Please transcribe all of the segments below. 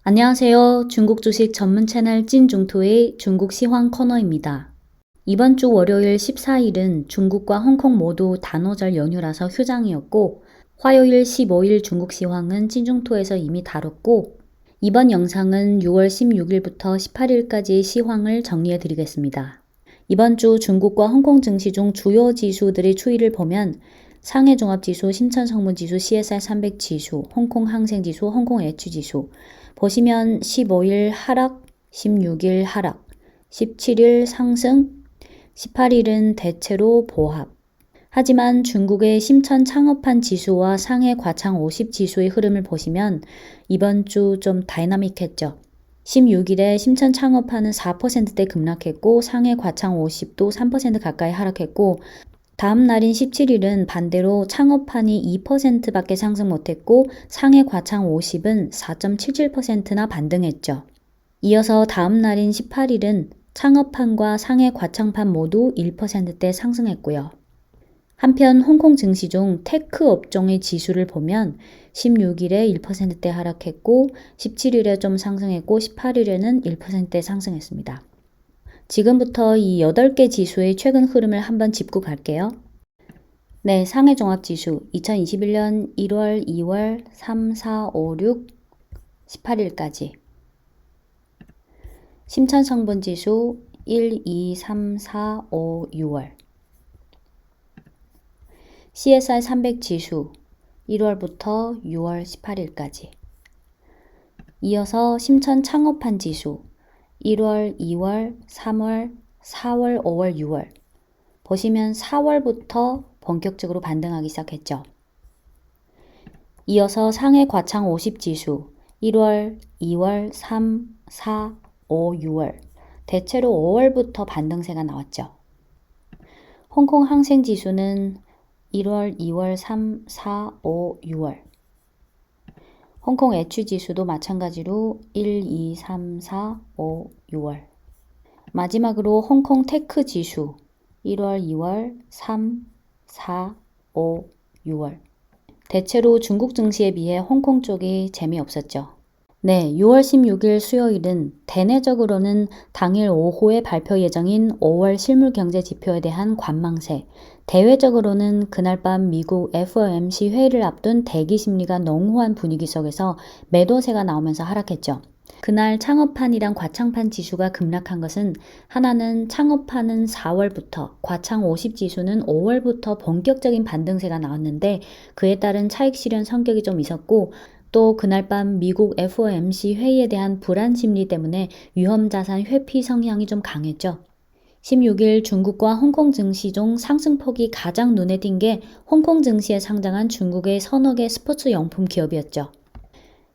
안녕하세요. 중국 주식 전문 채널 찐중토의 중국 시황 코너입니다. 이번 주 월요일 14일은 중국과 홍콩 모두 단오절 연휴라서 휴장이었고, 화요일 15일 중국 시황은 찐중토에서 이미 다뤘고, 이번 영상은 6월 16일부터 18일까지의 시황을 정리해 드리겠습니다. 이번 주 중국과 홍콩 증시 중 주요 지수들의 추이를 보면 상해 종합지수, 신천성분지수, CSI 300 지수, 홍콩 항생지수, 홍콩 H지수 보시면 15일 하락, 16일 하락, 17일 상승, 18일은 대체로 보합. 하지만 중국의 심천 창업한 지수와 상해 과창 50 지수의 흐름을 보시면 이번 주 좀 다이나믹했죠. 16일에 심천 창업한은 4%대 급락했고 상해 과창 50도 3% 가까이 하락했고, 다음 날인 17일은 반대로 창업한이 2%밖에 상승 못했고 상해 과창 50은 4.77%나 반등했죠. 이어서 다음 날인 18일은 창업한과 상해 과창판 모두 1%대 상승했고요. 한편 홍콩 증시 중 테크 업종의 지수를 보면 16일에 1%대 하락했고 17일에 좀 상승했고 18일에는 1%대 상승했습니다. 지금부터 이 8개 지수의 최근 흐름을 한번 짚고 갈게요. 네, 상해 종합지수 2021년 1월, 2월, 3, 4, 5, 6, 18일까지. 심천성분지수 1, 2, 3, 4, 5, 6월. CSI 300 지수 1월부터 6월 18일까지. 이어서 심천 창업한 지수 1월, 2월, 3월, 4월, 5월, 6월. 보시면 4월부터 본격적으로 반등하기 시작했죠. 이어서 상해 과창 50 지수 1월, 2월, 3, 4, 5, 6월. 대체로 5월부터 반등세가 나왔죠. 홍콩 항생 지수는 1월, 2월, 3, 4, 5, 6월. 홍콩 H 지수도 마찬가지로 1, 2, 3, 4, 5, 6월. 마지막으로 홍콩 테크 지수 1월, 2월, 3, 4, 5, 6월. 대체로 중국 증시에 비해 홍콩 쪽이 재미없었죠. 네, 6월 16일 수요일은 대내적으로는 당일 오후에 발표 예정인 5월 실물경제 지표에 대한 관망세, 대외적으로는 그날 밤 미국 FOMC 회의를 앞둔 대기 심리가 농후한 분위기 속에서 매도세가 나오면서 하락했죠. 그날 창업판이랑 과창판 지수가 급락한 것은 하나는 창업판은 4월부터, 과창 50 지수는 5월부터 본격적인 반등세가 나왔는데 그에 따른 차익 실현 성격이 좀 있었고, 또 그날 밤 미국 FOMC 회의에 대한 불안 심리 때문에 위험자산 회피 성향이 좀 강했죠. 16일 중국과 홍콩 증시 중 상승폭이 가장 눈에 띈 게 홍콩 증시에 상장한 중국의 서너 개 스포츠 용품 기업이었죠.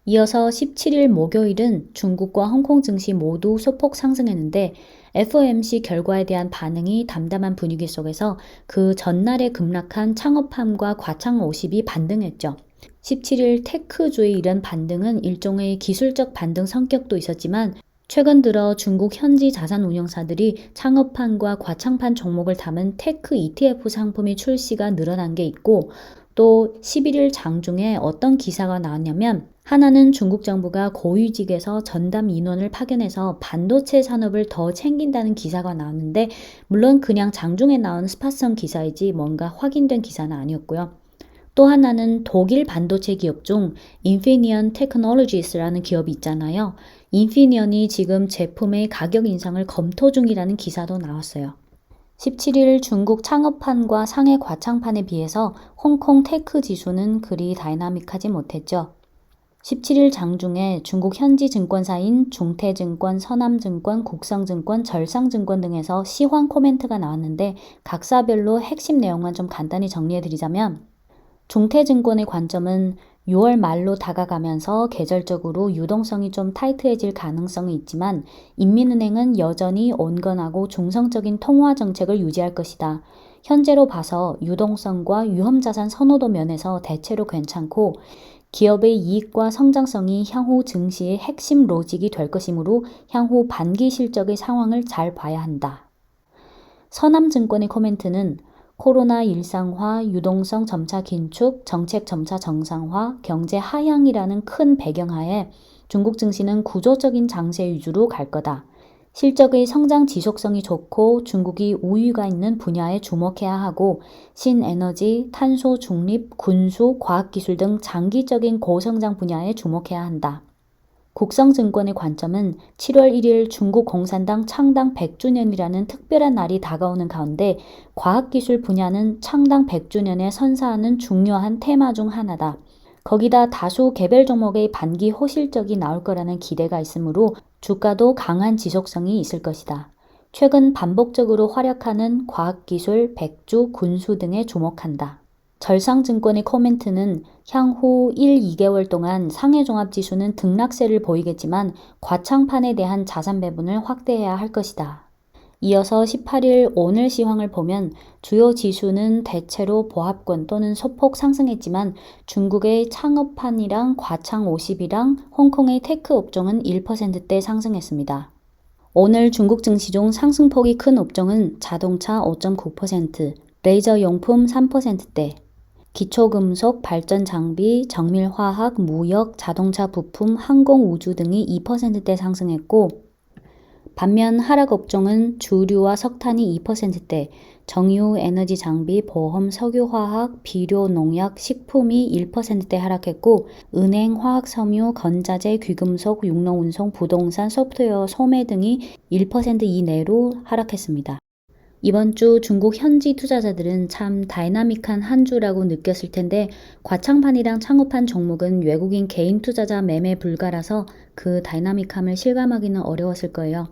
이어서 17일 목요일은 중국과 홍콩 증시 모두 소폭 상승했는데 FOMC 결과에 대한 반응이 담담한 분위기 속에서 그 전날에 급락한 창업함과 과창 50이 반등했죠. 17일 테크주의 이런 반등은 일종의 기술적 반등 성격도 있었지만 최근 들어 중국 현지 자산운용사들이 창업판과 과창판 종목을 담은 테크 ETF 상품의 출시가 늘어난 게 있고, 또 11일 장중에 어떤 기사가 나왔냐면 하나는 중국 정부가 고위직에서 전담 인원을 파견해서 반도체 산업을 더 챙긴다는 기사가 나왔는데, 물론 그냥 장중에 나온 스팟성 기사이지 뭔가 확인된 기사는 아니었고요. 또 하나는 독일 반도체 기업 중 인피니언 테크놀로지스라는 기업이 있잖아요. 인피니언이 지금 제품의 가격 인상을 검토 중이라는 기사도 나왔어요. 17일 중국 창업판과 상해 과창판에 비해서 홍콩 테크 지수는 그리 다이나믹하지 못했죠. 17일 장중에 중국 현지 증권사인 중태증권, 서남증권, 국성증권, 절상증권 등에서 시황 코멘트가 나왔는데 각사별로 핵심 내용만 좀 간단히 정리해드리자면, 중태증권의 관점은 6월 말로 다가가면서 계절적으로 유동성이 좀 타이트해질 가능성이 있지만 인민은행은 여전히 온건하고 중성적인 통화 정책을 유지할 것이다. 현재로 봐서 유동성과 위험자산 선호도 면에서 대체로 괜찮고 기업의 이익과 성장성이 향후 증시의 핵심 로직이 될 것이므로 향후 반기 실적의 상황을 잘 봐야 한다. 서남증권의 코멘트는 코로나 일상화, 유동성 점차 긴축, 정책 점차 정상화, 경제 하향이라는 큰 배경하에 중국 증시는 구조적인 장세 위주로 갈 거다. 실적의 성장 지속성이 좋고 중국이 우위가 있는 분야에 주목해야 하고 신에너지, 탄소 중립, 군수, 과학기술 등 장기적인 고성장 분야에 주목해야 한다. 국성증권의 관점은 7월 1일 중국 공산당 창당 100주년이라는 특별한 날이 다가오는 가운데 과학기술 분야는 창당 100주년에 선사하는 중요한 테마 중 하나다. 거기다 다수 개별 종목의 반기 호실적이 나올 거라는 기대가 있으므로 주가도 강한 지속성이 있을 것이다. 최근 반복적으로 활약하는 과학기술, 백주, 군수 등에 주목한다. 절상증권의 코멘트는 향후 1, 2개월 동안 상해종합지수는 등락세를 보이겠지만 과창판에 대한 자산 배분을 확대해야 할 것이다. 이어서 18일 오늘 시황을 보면 주요 지수는 대체로 보합권 또는 소폭 상승했지만 중국의 창업판이랑 과창 50이랑 홍콩의 테크 업종은 1%대 상승했습니다. 오늘 중국 증시 중 상승폭이 큰 업종은 자동차 5.9%, 레이저 용품 3%대, 기초금속, 발전장비, 정밀화학, 무역, 자동차 부품, 항공우주 등이 2%대 상승했고 반면 하락 업종은 주류와 석탄이 2%대, 정유, 에너지 장비, 보험, 석유화학, 비료, 농약, 식품이 1%대 하락했고 은행, 화학섬유, 건자재, 귀금속, 육로운송, 부동산, 소프트웨어, 소매 등이 1% 이내로 하락했습니다. 이번 주 중국 현지 투자자들은 참 다이나믹한 한 주라고 느꼈을 텐데 과창판이랑 창업판 종목은 외국인 개인 투자자 매매 불가라서 그 다이나믹함을 실감하기는 어려웠을 거예요.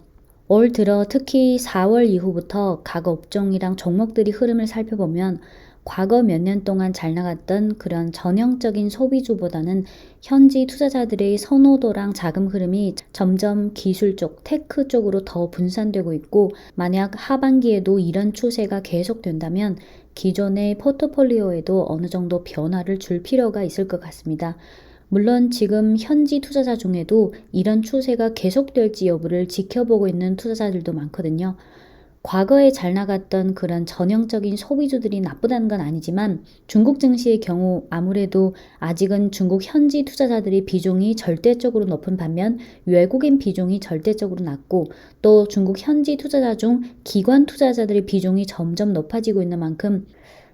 올 들어 특히 4월 이후부터 각 업종이랑 종목들이 흐름을 살펴보면 과거 몇 년 동안 잘 나갔던 그런 전형적인 소비주보다는 현지 투자자들의 선호도랑 자금 흐름이 점점 기술 쪽, 테크 쪽으로 더 분산되고 있고 만약 하반기에도 이런 추세가 계속된다면 기존의 포트폴리오에도 어느 정도 변화를 줄 필요가 있을 것 같습니다. 물론 지금 현지 투자자 중에도 이런 추세가 계속될지 여부를 지켜보고 있는 투자자들도 많거든요. 과거에 잘 나갔던 그런 전형적인 소비주들이 나쁘다는 건 아니지만 중국 증시의 경우 아무래도 아직은 중국 현지 투자자들의 비중이 절대적으로 높은 반면 외국인 비중이 절대적으로 낮고 또 중국 현지 투자자 중 기관 투자자들의 비중이 점점 높아지고 있는 만큼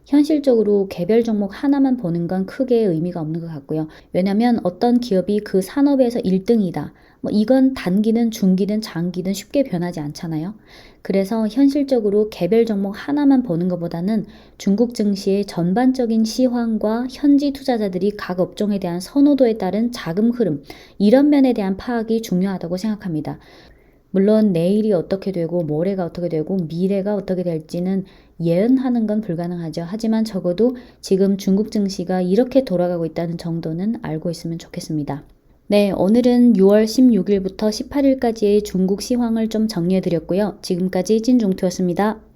현실적으로 개별 종목 하나만 보는 건 크게 의미가 없는 것 같고요. 왜냐하면 어떤 기업이 그 산업에서 1등이다. 이건 단기든 중기든 장기든 쉽게 변하지 않잖아요. 그래서 현실적으로 개별 종목 하나만 보는 것보다는 중국 증시의 전반적인 시황과 현지 투자자들이 각 업종에 대한 선호도에 따른 자금 흐름, 이런 면에 대한 파악이 중요하다고 생각합니다. 물론 내일이 어떻게 되고 모레가 어떻게 되고 미래가 어떻게 될지는 예언하는 건 불가능하죠. 하지만 적어도 지금 중국 증시가 이렇게 돌아가고 있다는 정도는 알고 있으면 좋겠습니다. 네, 오늘은 6월 16일부터 18일까지의 중국 시황을 좀 정리해드렸고요. 지금까지 찐중투였습니다.